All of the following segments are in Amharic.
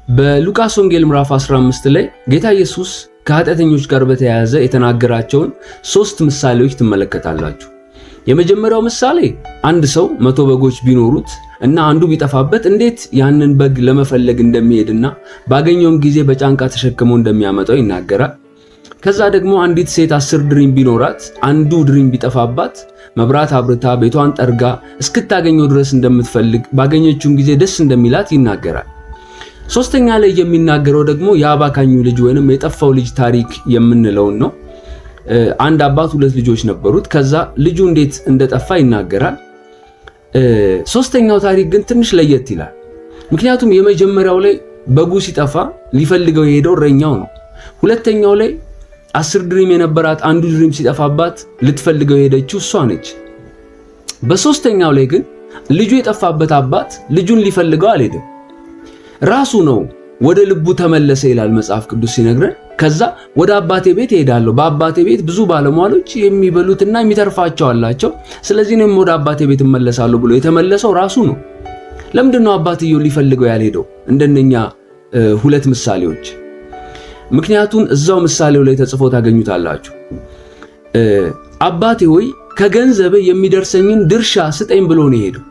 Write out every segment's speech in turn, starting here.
በሉቃስ ወንጌል ምዕራፍ 15 ላይ ጌታ ኢየሱስ ከኃጢአተኞች ጋር በተያያዘ የተናገራቸውን 3 ምሳሌዎች ትመለከታላችሁ። የመጀመሪያው ምሳሌ አንድ ሰው 100 በጎች ቢኖሩት እና አንዱ ቢጠፋበት እንዴት ያንን በግ ለመፈለግ እንደሚሄድና ባገኘውም ጊዜ በጫንቃ ተሸክሞ እንደሚያመጣው ይናገራል። ከዛ ደግሞ አንዲት ሴት 10 ድሪም ቢኖራት አንዱ ድሪም ቢጠፋባት መብራት አብርታ ቤቷን ጠርጋ እስክታገኘው ድረስ እንደምትፈልግ ባገኘችውም ጊዜ ደስ እንደሚላት ይናገራል። ሶስተኛ ላይ የሚናገረው ደግሞ የአባካኙ ልጅ ወይንም የጠፋው ልጅ ታሪክ የምንለው ነው። አንድ አባት 2 ልጆች ነበሩት። ከዛ ልጁ እንዴት እንደጠፋ ይናገራል። ሶስተኛው ታሪክ ግን ትንሽ ለየት ይላል። ምክንያቱም የመጀመሪያው ላይ በጉ ሲጠፋ ሊፈልገው የሄደው እረኛው ነው። ሁለተኛው ላይ 10 ድሪም የነበራት አንዱ ድሪም ሲጠፋባት ልትፈልገው የሄደችው እሷ ነች። በሶስተኛው ላይ ግን ልጁ የጠፋበት አባት ልጁን ሊፈልገው አልሄደም። ራሱ ነው ወደ ልቡ ተመለሰ ይላል መጽሐፍ ቅዱስ ሲነግረን። ከዛ ወደ አባቴ ቤት እሄዳለሁ፣ በአባቴ ቤት ብዙ ባለሟሎች የሚበሉትና የሚተርፋቸው አላቸው፣ ስለዚህ እኔም ወደ አባቴ ቤት እመለሳለሁ ብሎ የተመለሰው ራሱ ነው። ለምንድነው አባትየው ሊፈልገው ያልሄደው እንደነኛ 2 ምሳሌዎች? ምክንያቱም እዛው ምሳሌው ላይ ተጽፎ ታገኙታላችሁ። አባቴ ሆይ ከገንዘብ የሚደርሰኝን ድርሻ ስጠኝ ብሎ ነው የሄደው።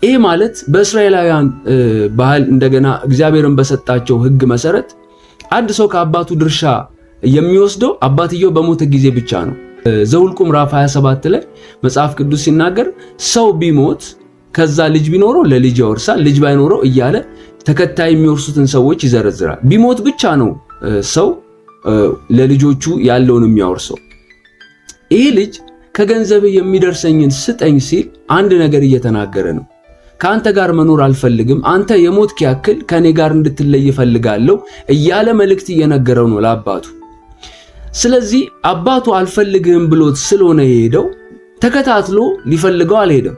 ይሄ ማለት በእስራኤላውያን ባህል እንደገና እግዚአብሔርን በሰጣቸው ሕግ መሰረት አንድ ሰው ከአባቱ ድርሻ የሚወስደው አባትየው በሞተ ጊዜ ብቻ ነው። ዘኍልቍ ምዕራፍ 27 ላይ መጽሐፍ ቅዱስ ሲናገር ሰው ቢሞት ከዛ ልጅ ቢኖረው ለልጅ ያወርሳል፣ ልጅ ባይኖረው እያለ ተከታይ የሚወርሱትን ሰዎች ይዘረዝራል። ቢሞት ብቻ ነው ሰው ለልጆቹ ያለውን የሚያወርሰው። ይሄ ልጅ ከገንዘብ የሚደርሰኝን ስጠኝ ሲል አንድ ነገር እየተናገረ ነው። ከአንተ ጋር መኖር አልፈልግም፣ አንተ የሞትክ ያክል ከኔ ጋር እንድትለይ እፈልጋለሁ እያለ መልእክት እየነገረው ነው ለአባቱ። ስለዚህ አባቱ አልፈልግህም ብሎት ስለሆነ የሄደው ተከታትሎ ሊፈልገው አልሄደም።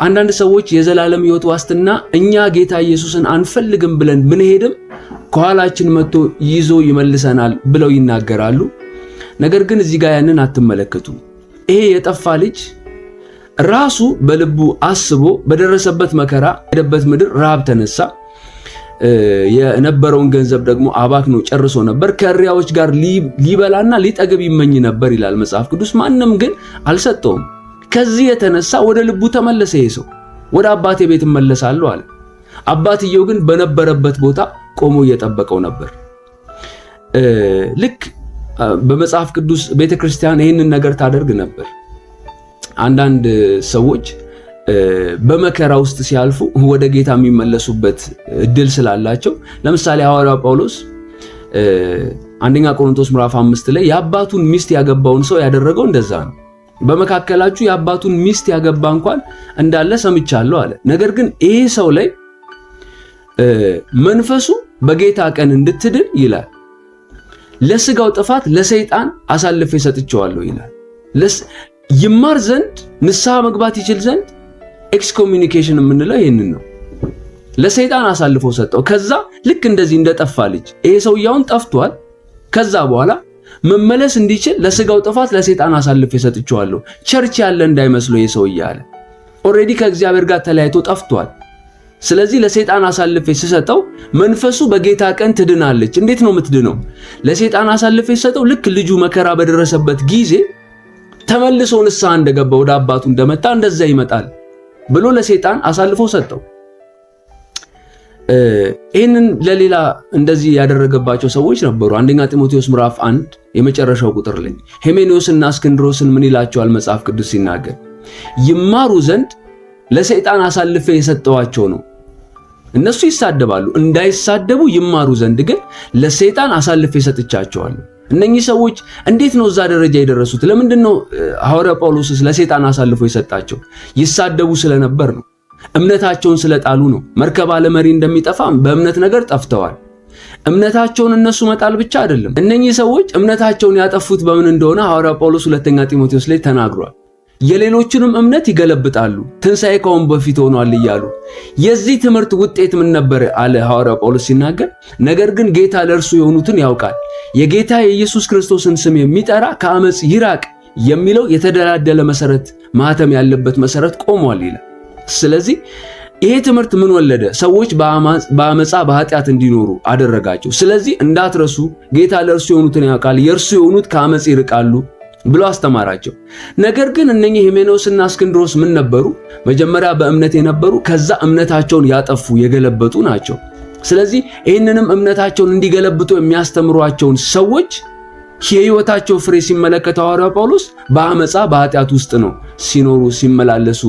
አንዳንድ ሰዎች የዘላለም ሕይወት ዋስትና እኛ ጌታ ኢየሱስን አንፈልግም ብለን ብንሄድም ከኋላችን መጥቶ ይዞ ይመልሰናል ብለው ይናገራሉ። ነገር ግን እዚህ ጋር ያንን አትመለከቱም። ይሄ የጠፋ ልጅ ራሱ በልቡ አስቦ በደረሰበት መከራ ሄደበት ምድር ረሃብ ተነሳ። የነበረውን ገንዘብ ደግሞ አባክኖ ጨርሶ ነበር። ከእሪያዎች ጋር ሊበላና ሊጠግብ ይመኝ ነበር ይላል መጽሐፍ ቅዱስ። ማንም ግን አልሰጠውም። ከዚህ የተነሳ ወደ ልቡ ተመለሰ። ይሄ ሰው ወደ አባቴ ቤት እመለሳለሁ አለ። አባትየው ግን በነበረበት ቦታ ቆሞ እየጠበቀው ነበር። ልክ በመጽሐፍ ቅዱስ ቤተክርስቲያን ይህንን ነገር ታደርግ ነበር። አንዳንድ ሰዎች በመከራ ውስጥ ሲያልፉ ወደ ጌታ የሚመለሱበት እድል ስላላቸው፣ ለምሳሌ ሐዋርያው ጳውሎስ አንደኛ ቆሮንቶስ ምዕራፍ 5 ላይ የአባቱን ሚስት ያገባውን ሰው ያደረገው እንደዛ ነው። በመካከላችሁ የአባቱን ሚስት ያገባ እንኳን እንዳለ ሰምቻለሁ አለ። ነገር ግን ይሄ ሰው ላይ መንፈሱ በጌታ ቀን እንድትድን ይላል ለስጋው ጥፋት ለሰይጣን አሳልፌ ሰጥቼዋለሁ ይላል። ይማር ዘንድ ንስሐ መግባት ይችል ዘንድ ኤክስኮሙኒኬሽን የምንለው ይሄንን ነው። ለሰይጣን አሳልፎ ሰጠው። ከዛ ልክ እንደዚህ እንደጠፋ ልጅ ይሄ ሰውየውን ጠፍቷል። ከዛ በኋላ መመለስ እንዲችል ለስጋው ጥፋት ለሰይጣን አሳልፌ ሰጥቼዋለሁ። ቸርች ያለ እንዳይመስለው ይሄ ሰውዬ አለ። ኦሬዲ ከእግዚአብሔር ጋር ተለያይቶ ጠፍቷል። ስለዚህ ለሰይጣን አሳልፌ ሲሰጠው መንፈሱ በጌታ ቀን ትድናለች። እንዴት ነው የምትድነው? ለሰይጣን አሳልፌ ሲሰጠው ልክ ልጁ መከራ በደረሰበት ጊዜ ተመልሶ ንስሐ እንደገባ ወደ አባቱ እንደመጣ እንደዛ ይመጣል ብሎ ለሰይጣን አሳልፎ ሰጠው። ይህንን ለሌላ እንደዚህ ያደረገባቸው ሰዎች ነበሩ። አንደኛ ጢሞቴዎስ ምዕራፍ 1 የመጨረሻው ቁጥር ላይ ሄሜኔዎስና እስክንድሮስን ምን ይላቸዋል መጽሐፍ ቅዱስ ሲናገር? ይማሩ ዘንድ ለሰይጣን አሳልፌ የሰጠዋቸው ነው። እነሱ ይሳደባሉ፣ እንዳይሳደቡ ይማሩ ዘንድ ግን ለሰይጣን አሳልፌ ሰጥቻቸዋለሁ። እነኚህ ሰዎች እንዴት ነው እዛ ደረጃ የደረሱት? ለምንድነው ሐዋርያው ጳውሎስስ ለሰይጣን አሳልፎ የሰጣቸው? ይሳደቡ ስለነበር ነው። እምነታቸውን ስለጣሉ ነው። መርከብ አለ መሪ እንደሚጠፋ በእምነት ነገር ጠፍተዋል። እምነታቸውን እነሱ መጣል ብቻ አይደለም። እነኚህ ሰዎች እምነታቸውን ያጠፉት በምን እንደሆነ ሐዋርያው ጳውሎስ ሁለተኛ ጢሞቴዎስ ላይ ተናግሯል። የሌሎችንም እምነት ይገለብጣሉ፣ ትንሣኤ ከአሁን በፊት ሆኗል እያሉ። የዚህ ትምህርት ውጤት ምን ነበር አለ ሐዋርያው ጳውሎስ ሲናገር፣ ነገር ግን ጌታ ለእርሱ የሆኑትን ያውቃል፣ የጌታ የኢየሱስ ክርስቶስን ስም የሚጠራ ከአመፅ ይራቅ የሚለው የተደላደለ መሰረት ማህተም ያለበት መሰረት ቆሟል ይላል። ስለዚህ ይሄ ትምህርት ምን ወለደ? ሰዎች በአመፃ በኃጢአት እንዲኖሩ አደረጋቸው። ስለዚህ እንዳትረሱ ጌታ ለእርሱ የሆኑትን ያውቃል፣ የእርሱ የሆኑት ከአመፅ ይርቃሉ ብሎ አስተማራቸው። ነገር ግን እነኚህ ሄሜኔዎስና እስክንድሮስ ምን ነበሩ? መጀመሪያ በእምነት የነበሩ ከዛ እምነታቸውን ያጠፉ የገለበጡ ናቸው። ስለዚህ ይህንንም እምነታቸውን እንዲገለብጡ የሚያስተምሯቸውን ሰዎች የህይወታቸው ፍሬ ሲመለከት ሐዋርያው ጳውሎስ በአመፃ በኃጢአት ውስጥ ነው ሲኖሩ ሲመላለሱ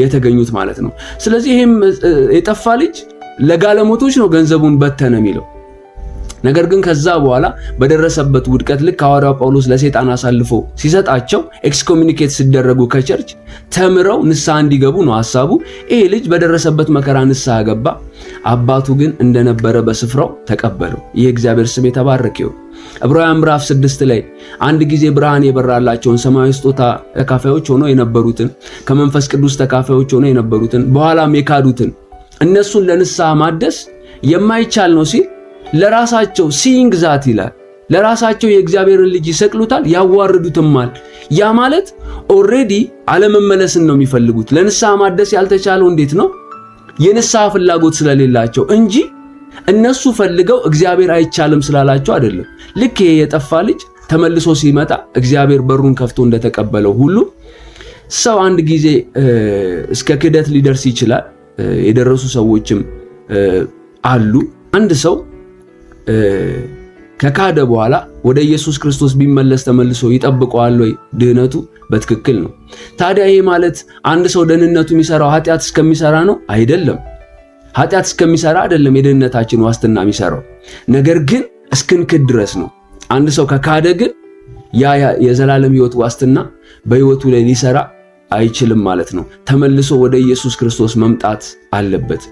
የተገኙት ማለት ነው። ስለዚህ ይሄም የጠፋ ልጅ ለጋለሞቶች ነው ገንዘቡን በተነ የሚለው። ነገር ግን ከዛ በኋላ በደረሰበት ውድቀት ልክ ሐዋርያው ጳውሎስ ለሰይጣን አሳልፎ ሲሰጣቸው ኤክስኮሙኒኬት ሲደረጉ ከቸርች ተምረው ንስሐ እንዲገቡ ነው ሐሳቡ። ይሄ ልጅ በደረሰበት መከራ ንስሐ ገባ። አባቱ ግን እንደነበረ በስፍራው ተቀበለው። የእግዚአብሔር ስም የተባረከ ይሁን። ዕብራውያን ምዕራፍ 6 ላይ አንድ ጊዜ ብርሃን የበራላቸውን ሰማያዊ ስጦታ ተካፋዮች ሆነው የነበሩትን ከመንፈስ ቅዱስ ተካፋዮች ሆነው የነበሩትን በኋላም የካዱትን እነሱን ለንስሐ ማደስ የማይቻል ነው ሲል ለራሳቸው ሲንግ ዛት ይላል። ለራሳቸው የእግዚአብሔርን ልጅ ይሰቅሉታል፣ ያዋርዱትማል። ያ ማለት ኦሬዲ አለመመለስን ነው የሚፈልጉት። ለንስሐ ማደስ ያልተቻለው እንዴት ነው? የንስሐ ፍላጎት ስለሌላቸው እንጂ እነሱ ፈልገው እግዚአብሔር አይቻልም ስላላቸው አይደለም። ልክ ይሄ የጠፋ ልጅ ተመልሶ ሲመጣ እግዚአብሔር በሩን ከፍቶ እንደተቀበለው ሁሉ ሰው አንድ ጊዜ እስከ ክህደት ሊደርስ ይችላል። የደረሱ ሰዎችም አሉ። አንድ ሰው ከካደ በኋላ ወደ ኢየሱስ ክርስቶስ ቢመለስ ተመልሶ ይጠብቀዋል ወይ? ድህነቱ በትክክል ነው። ታዲያ ይሄ ማለት አንድ ሰው ደህንነቱ የሚሰራው ኃጢአት እስከሚሰራ ነው? አይደለም። ኃጢአት እስከሚሰራ አይደለም የደህንነታችን ዋስትና የሚሰራው፣ ነገር ግን እስክንክድ ድረስ ነው። አንድ ሰው ከካደ ግን ያ የዘላለም ሕይወት ዋስትና በሕይወቱ ላይ ሊሰራ አይችልም ማለት ነው። ተመልሶ ወደ ኢየሱስ ክርስቶስ መምጣት አለበት።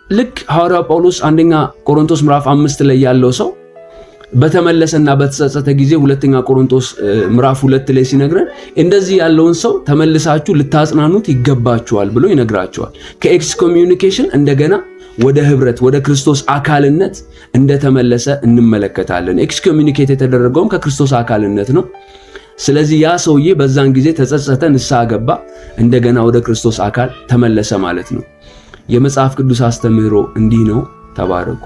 ልክ ሐዋርያው ጳውሎስ አንደኛ ቆሮንቶስ ምዕራፍ 5 ላይ ያለው ሰው በተመለሰና በተጸጸተ ጊዜ ሁለተኛ ቆሮንቶስ ምዕራፍ 2 ላይ ሲነግረን እንደዚህ ያለውን ሰው ተመልሳችሁ ልታጽናኑት ይገባችኋል ብሎ ይነግራቸዋል። ከኤክስኮሙኒኬሽን እንደገና ወደ ህብረት ወደ ክርስቶስ አካልነት እንደተመለሰ እንመለከታለን። ኤክስኮሙኒኬት የተደረገውም ከክርስቶስ አካልነት ነው። ስለዚህ ያ ሰውዬ በዛን ጊዜ ተጸጸተ፣ ንስሐ ገባ፣ እንደገና ወደ ክርስቶስ አካል ተመለሰ ማለት ነው። የመጽሐፍ ቅዱስ አስተምህሮ እንዲህ ነው። ተባረኩ።